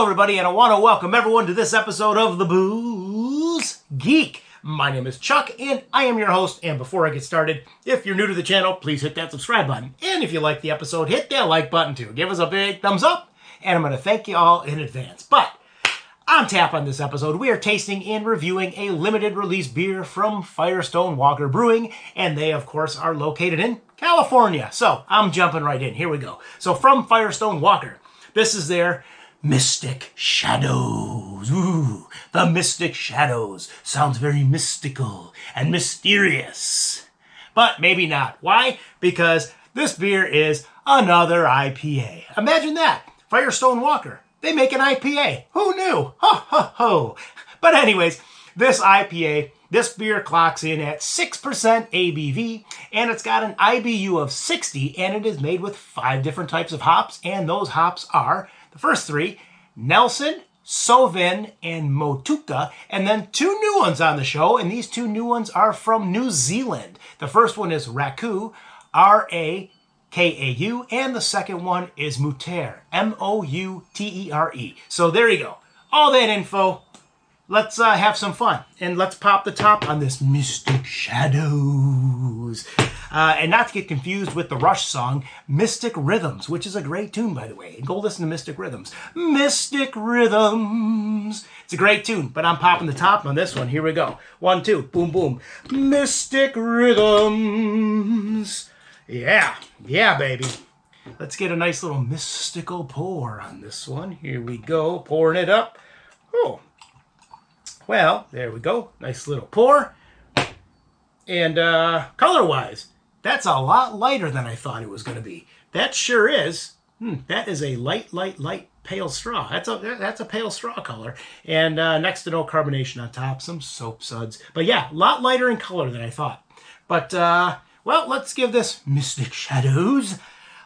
everybody, and I want to welcome everyone to this episode of the Booze Geek. My name is Chuck, and I am your host. And before I get started, if you're new to the channel, please hit that subscribe button. And if you like the episode, hit that like button too. Give us a big thumbs up, and I'm going to thank you all in advance. But on tap on this episode, we are tasting and reviewing a limited release beer from FIRESTONE Walker Brewing, and they, of course, are located in California. So I'm jumping right in. Here we go. So from FIRESTONE Walker, this is their Mystic Shadows. Ooh, the Mystic Shadows. Sounds very mystical and mysterious. But maybe not. Why? Because this beer is another IPA. Imagine that. FIRESTONE Walker. They make an IPA. Who knew? Ho, ho, ho. But anyways, this IPA, this beer clocks in at 6% ABV, and it's got an IBU of 60, and it is made with 5 different types of hops, and those hops are the first 3, Nelson, Sauvin, and Motueka, and then 2 new ones on the show, and these 2 new ones are from New Zealand. The first one is Raku, R-A-K-A-U, and the second one is Moutere, M-O-U-T-E-R-E. So there you go. All that info. Let's have some fun, and let's pop the top on this Mystic Shadows. And not to get confused with the Rush song, Mystic Rhythms, which is a great tune, by the way. Go listen to Mystic Rhythms. Mystic Rhythms. It's a great tune, but I'm popping the top on this one. Here we go. 1, 2, boom, boom. Mystic Rhythms. Yeah, baby. Let's get a nice little mystical pour on this one. Here we go, pouring it up. Oh. Well, there we go. Nice little pour. And color-wise, that's a lot lighter than I thought it was going to be. That sure is. That is a light pale straw. That's a pale straw color. And next to no carbonation on top, some soap suds. But yeah, a lot lighter in color than I thought. But, well, let's give this Mystic Shadows.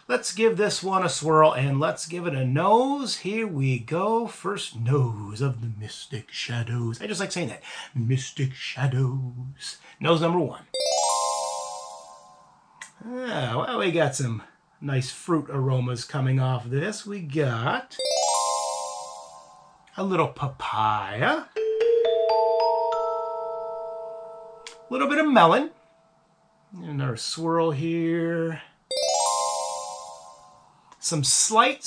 Let's give this one a swirl, and let's give it a nose. Here we go. First nose of the Mystic Shadows. I just like saying that. Mystic Shadows. Nose number 1. Well, we got some nice fruit aromas coming off this. We got a little papaya. A little bit of melon. Another swirl here. Some slight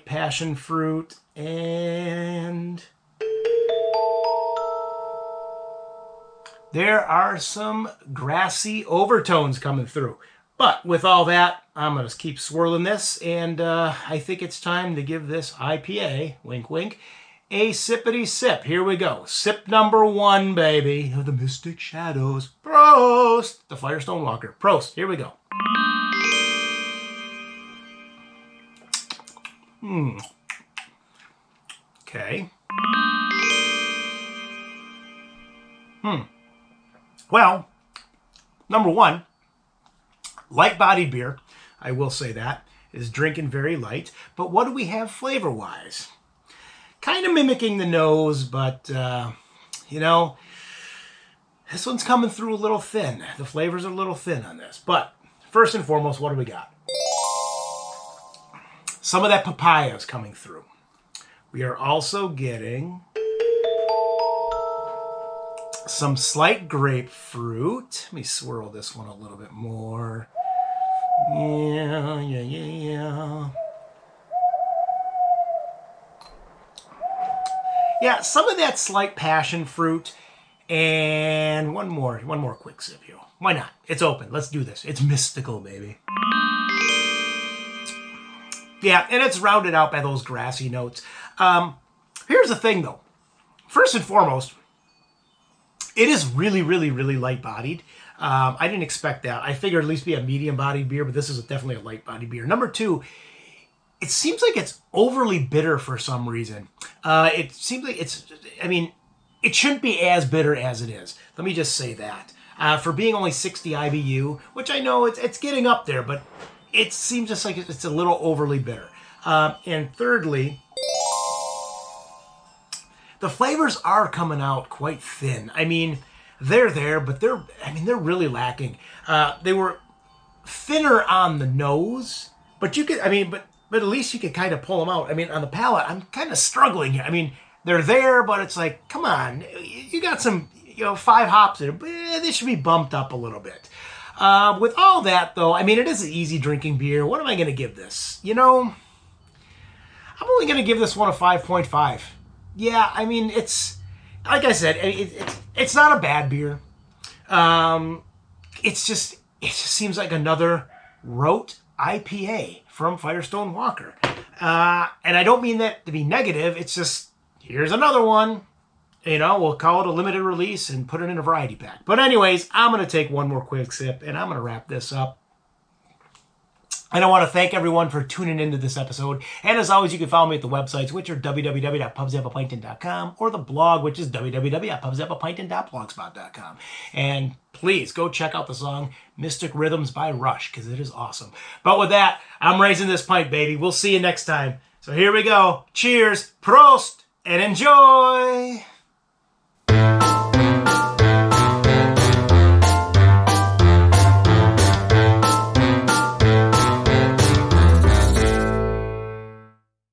passion fruit, and there are some grassy overtones coming through. But with all that, I'm going to keep swirling this, and I think it's time to give this IPA, wink wink, a sippity sip. Here we go. Sip number 1, baby, of the Mystic Shadows. Prost! The FIRESTONE Walker. Prost. Here we go. Okay. Well, number 1, light-bodied beer, I will say that, is drinking very light. But what do we have flavor-wise? Kind of mimicking the nose, but, you know, this one's coming through a little thin. The flavors are a little thin on this. But first and foremost, what do we got? Some of that papaya is coming through. We are also getting some slight grapefruit. Let me swirl this one a little bit more. Yeah. Yeah, some of that slight passion fruit. And one more quick sip here. Why not? It's open. Let's do this. It's mystical, baby. Yeah, and it's rounded out by those grassy notes. Here's the thing, though. First and foremost, it is really light-bodied. I didn't expect that. I figured at least be a medium-bodied beer, but this is definitely a light-bodied beer. Number 2, it seems like it's overly bitter for some reason. It seems like it shouldn't be as bitter as it is. Let me just say that. For being only 60 IBU, which I know it's getting up there, but it seems just like it's a little overly bitter. And thirdly, the flavors are coming out quite thin. I mean, they're there, but they're really lacking. They were thinner on the nose, but but at least you can kind of pull them out. I mean, on the palate, I'm kind of struggling here. I mean, they're there, but it's like, come on, you got some, 5 hops in it. They should be bumped up a little bit. With all that, though, I mean, it is an easy drinking beer. What am I going to give this? I'm only going to give this one a 5.5. Yeah, I mean, it's, like I said, it's not a bad beer. It just seems like another rote IPA from Firestone Walker. And I don't mean that to be negative. It's just, here's another one. We'll call it a limited release and put it in a variety pack. But anyways, I'm going to take one more quick sip and I'm going to wrap this up. And I want to thank everyone for tuning into this episode. And as always, you can follow me at the websites, which are www.pubsapaplankton.com or the blog, which is www.pubsapaplankton.blogspot.com. And please go check out the song Mystic Rhythms by Rush, because it is awesome. But with that, I'm raising this pint, baby. We'll see you next time. So here we go. Cheers, Prost, and enjoy!